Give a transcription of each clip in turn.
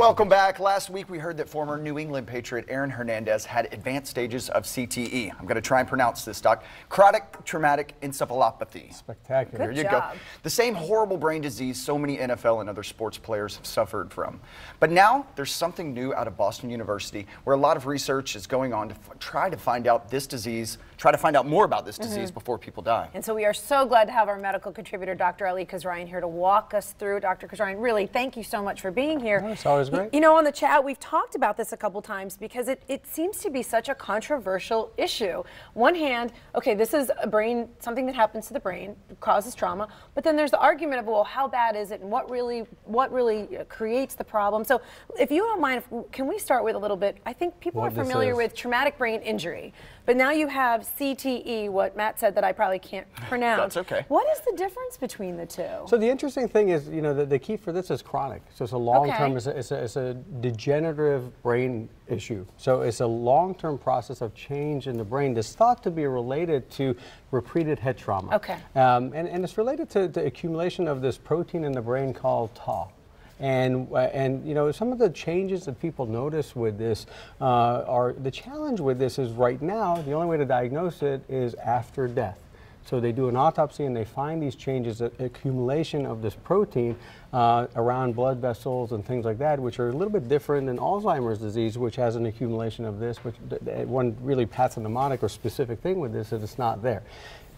Welcome back. Last week we heard that former New England Patriot Aaron Hernandez had advanced stages of CTE. I'm going to try and pronounce this, Doc. Chronic traumatic encephalopathy. Spectacular. There you go. The same horrible brain disease so many NFL and other sports players have suffered from. But now there's something new out of Boston University where a lot of research is going on to try to find out this disease, try to find out more about this disease before people die. And so we are so glad to have our medical contributor, Dr. Ali Kasraeian, here to walk us through. Dr. Kasraeian, really, thank you so much for being here. Oh, it's always great. You know, on the chat, we've talked about this a couple times because it seems to be such a controversial issue. One hand, okay, this is a brain, something that happens to the brain, causes trauma, but then there's the argument of, well, how bad is it and what really creates the problem? So if you don't mind, can we start with a little bit, I think people are familiar with traumatic brain injury, but now you have CTE, what Matt said that I probably can't pronounce. That's okay. What is the difference between the two? So the interesting thing is, you know, the key for this is chronic. So it's a long-term, it's a degenerative brain issue. So it's a long-term process of change in the brain that's thought to be related to repeated head trauma. Okay. And it's related to the accumulation of this protein in the brain called tau. And you know, some of the changes that people notice with this are, the challenge with this is right now, the only way to diagnose it is after death. So they do an autopsy and they find these changes, accumulation of this protein around blood vessels and things like that, which are a little bit different than Alzheimer's disease, which has an accumulation of this, which one really pathognomonic or specific thing with this is it's not there.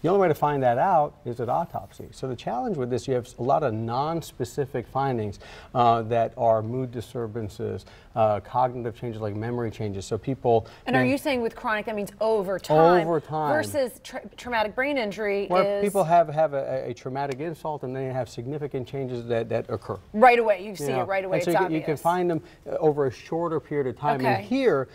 The only way to find that out is at autopsy. So the challenge with this, you have a lot of non-specific findings that are mood disturbances, cognitive changes like memory changes. So people... And are you saying with chronic, that means over time? Over time. Versus traumatic brain injury where people have a traumatic insult and then you have significant changes that occur. Right away, you see it right away, and so it's obvious. You can find them over a shorter period of time. Okay. And here,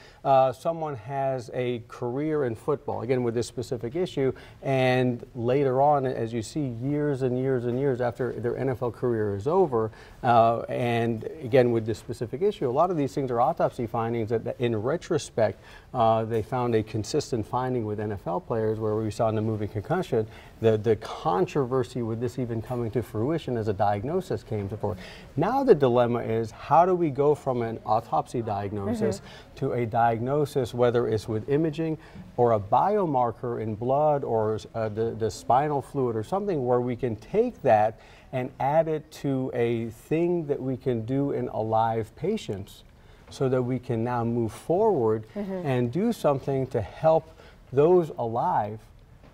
someone has a career in football, again with this specific issue, and later on, as you see, years and years and years after their NFL career is over, and again with this specific issue, a lot of these things are autopsy findings that in retrospect, they found a consistent finding with NFL players where we saw in the movie Concussion, the controversy with this even coming to fruition as a diagnosis came to forth. Now the dilemma is, how do we go from an autopsy diagnosis to a diagnosis, whether it's with imaging or a biomarker in blood or the spinal fluid or something where we can take that and add it to a thing that we can do in alive patients so that we can now move forward and do something to help those alive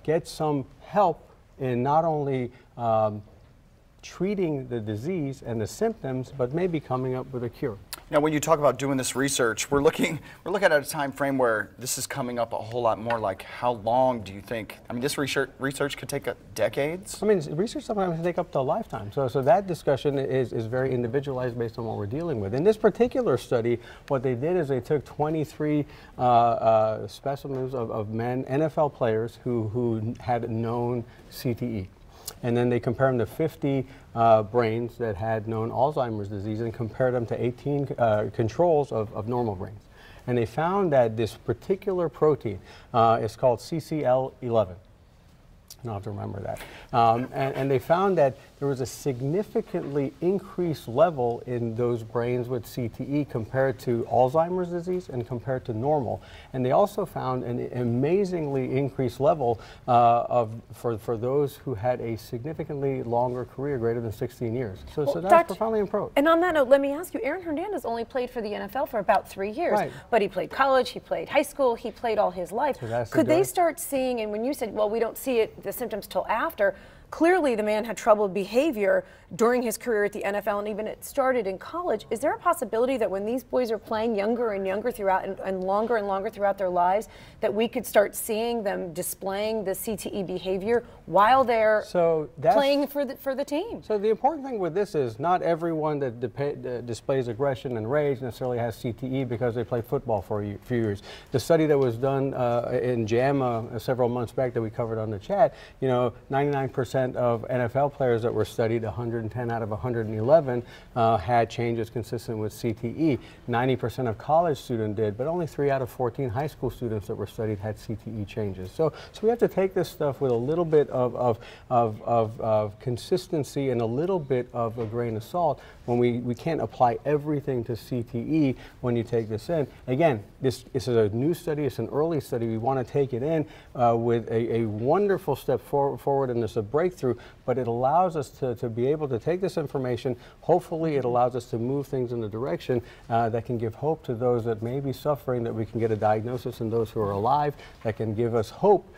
get some help in not only treating the disease and the symptoms, but maybe coming up with a cure. Now, when you talk about doing this research, we're looking at a time frame where this is coming up a whole lot more. Like, how long do you think? I mean, this research could take decades. I mean, research sometimes can take up to a lifetime. So that discussion is very individualized based on what we're dealing with. In this particular study, what they did is they took 23 specimens of men, NFL players who had known CTE. And then they compared them to 50 brains that had known Alzheimer's disease and compared them to 18 controls of normal brains. And they found that this particular protein is called CCL11. I'll have to remember that. And they found that there was a significantly increased level in those brains with CTE compared to Alzheimer's disease and compared to normal. And they also found an amazingly increased level for those who had a significantly longer career, greater than 16 years. So that's profoundly improved. And on that note, let me ask you, Aaron Hernandez only played for the NFL for about 3 years. Right. But he played college, he played high school, he played all his life. So could they start seeing, and when you said, well, we don't see it, the symptoms till after, clearly the man had troubled behavior during his career at the NFL, and even it started in college. Is there a possibility that when these boys are playing younger and younger throughout and longer throughout their lives, that we could start seeing them displaying the CTE behavior while they're playing for the team? So the important thing with this is not everyone that displays aggression and rage necessarily has CTE because they played football for a few years. The study that was done in JAMA several months back that we covered on the chat, you know, 99% 90% of NFL players that were studied, 110 out of 111, had changes consistent with CTE. 90% of college students did, but only 3 out of 14 high school students that were studied had CTE changes. So we have to take this stuff with a little bit of consistency and a little bit of a grain of salt when we can't apply everything to CTE when you take this in. Again, this is a new study, it's an early study. We want to take it in with a wonderful step forward, and it's a breakthrough, but it allows us to be able to take this information. Hopefully it allows us to move things in a direction that can give hope to those that may be suffering, that we can get a diagnosis in those who are alive, that can give us hope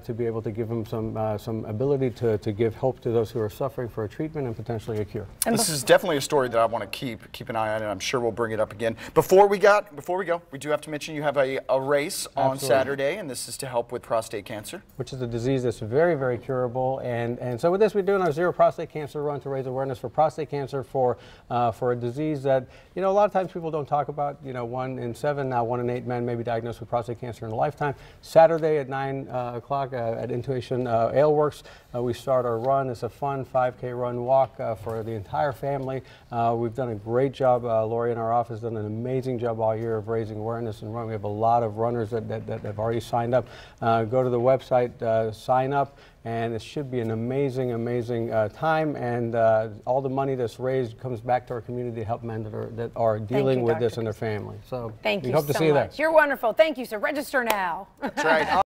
to be able to give them some ability to give hope to those who are suffering for a treatment and potentially a cure. This is definitely a story that I want to keep an eye on, and I'm sure we'll bring it up again. Before we go, we do have to mention you have a race on Saturday, and this is to help with prostate cancer, which is a disease that's very, very curable. And so with this, we're doing our Zero Prostate Cancer Run to raise awareness for prostate cancer, for a disease that, you know, a lot of times people don't talk about. You know, 1 in 7, now 1 in 8 men may be diagnosed with prostate cancer in a lifetime. Saturday at 9 o'clock at Intuition Ale Works, we start our run. It's a fun 5K run walk for the entire family. We've done a great job. Lori in our office has done an amazing job all year of raising awareness and run. We have a lot of runners that have already signed up. Go to the website, sign up, and it should be an amazing, amazing time. And all the money that's raised comes back to our community to help men that are dealing with this in their family. So thank you hope to so see you much. there. You're wonderful. Thank you. So register now. That's right.